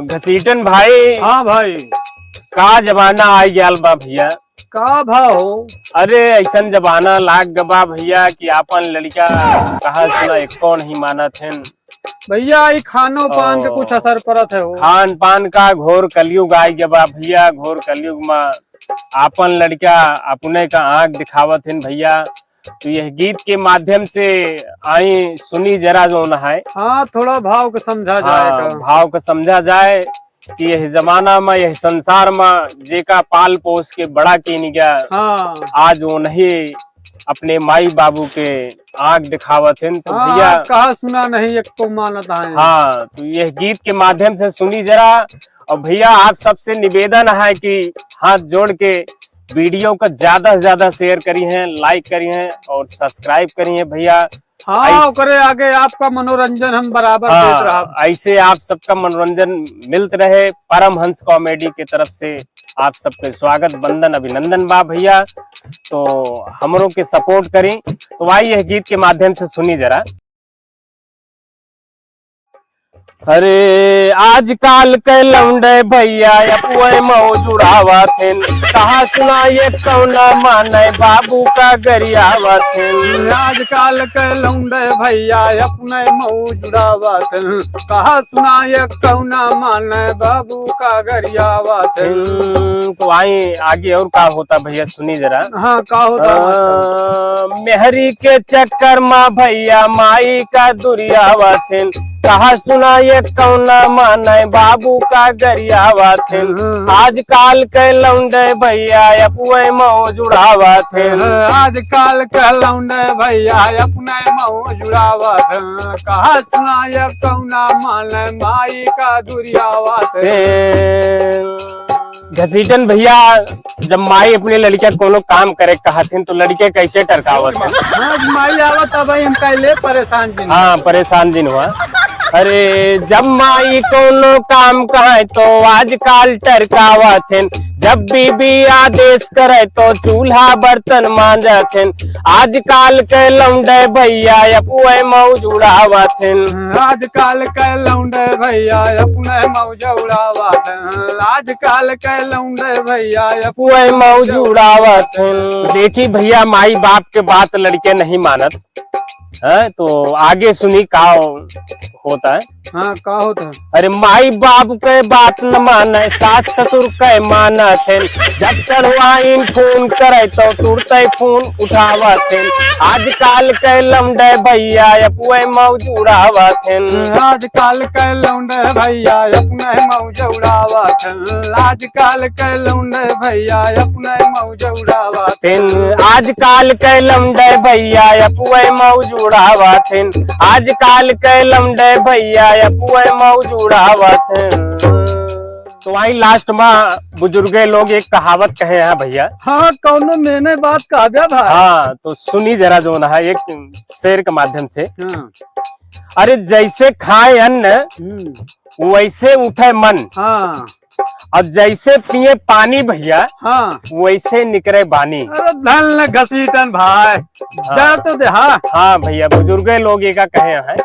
घसीटन भाई। हाँ भाई। का जमाना आ गया बा भैया। का भाव? अरे ऐसन जमाना लाग गबा भैया कि आपन लड़का कहा सुना एको नहीं माना थे। भैया ये खानो पान के कुछ असर पड़त है? खान पान का घोर कलयुग आ गया भैया। घोर कलयुग में आपन लड़का अपने का आंख दिखावत है भैया। तो यह गीत के माध्यम से आई सुनी जरा जो न है। हाँ, थोड़ा भाव को समझा जाएगा। भाव को समझा जाए कि यह जमाना में यह संसार में जेका पाल पोस के बड़ा की गया। हाँ। आज वो नहीं अपने माई बाबू के आंख दिखावत है। तो हाँ, भैया कहा सुना नहीं एक को मानत है। हाँ, तो यह गीत के माध्यम से सुनी जरा। और भैया आप सबसे निवेदन है कि हाथ जोड़ के वीडियो को ज्यादा से ज्यादा शेयर करी है, लाइक करी है और सब्सक्राइब करी है भैया। हाँ, करे आगे आपका मनोरंजन हम बराबर देते रहा। ऐसे आप सबका मनोरंजन मिलते रहे। परमहंस कॉमेडी के तरफ से आप सबके स्वागत वंदन अभिनंदन बा भैया। तो हमरों के सपोर्ट करी। तो भाई यह गीत के माध्यम से सुनी जरा। अरे आजकल के लौंडे भैया अपुए मौज उड़ावत हैं। कहा सुना ये कौना माने बाबू का गरियावत हैं। आजकल के लौंडे भैया अपने मौज उड़ावत हैं। कहा सुना ये कौना माने बाबू का गरियावत हैं। तो आई आगे और का होता भैया सुनी जरा। हाँ, का होता? मेहरी के चक्कर में भैया माई का दुरियावत हैं। कहा सुना ये कौना माने बाबू का गरियावत हैं। आजकल के लौंडे भैया अपुए मौज उड़ावत हैं। आजकल के लौंडे भैया अपने मौज उड़ावत हैं। कहा सुना ये कौना माने माई का दुरियावत हैं। घसीटन भैया जब माई अपने लड़के कोनो काम करे कहथिन तो लड़के कैसे टरकावत है? माई आवत अब हम कैले परेशान दिन। हाँ, परेशान दिन हुआ। अरे जब माई कोनो काम कहे तो आजकल टरकावत है। जब बीबी आदेश करे तो चूल्हा बर्तन मांजत है। आजकल के लौंडे भैया अपुए मौज उड़ावत है। आजकल के लौंडे भैया अपने मौज उड़ावत हैं। आजकल के लौंडे भैया अपुए मौज उड़ावत है। देखी भैया माई बाप के बात लड़के नहीं मानत है। तो आगे सुनी का होता है। हाँ, का होता है? अरे माई बाप के बात न माने सास ससुर के मानत है। जब चढ़वाइन फोन करे तो तुरते फोन उठावत है। आजकल के लौंडे भैया अपुए मौज उड़ावत है। आजकल के लौंडे भैया अपने मौज उड़ावत हैं। आजकल के लौंडे भैया अपने मौज उड़ावत हैं। आजकल के लौंडे भैया अपुए मौज उड़ावत हैं। आजकल के लौंडे भैया अपुए मौज उड़ावत हैं। तो वही लास्ट में बुजुर्गे लोग एक कहावत कहे हैं भैया। हाँ, कौनो मैंने बात कहा भाई। हाँ, तो सुनी जरा जो ना है एक शेर के माध्यम से। हाँ। अरे जैसे खाए अन्न वैसे उठे मन। हाँ। और जैसे पिए पानी भैया हाँ, वैसे निकले बानी। अरे धन घसीटन भाई जा तो दे। हाँ हाँ भैया बुजुर्गे लोग ये का कहे हैं।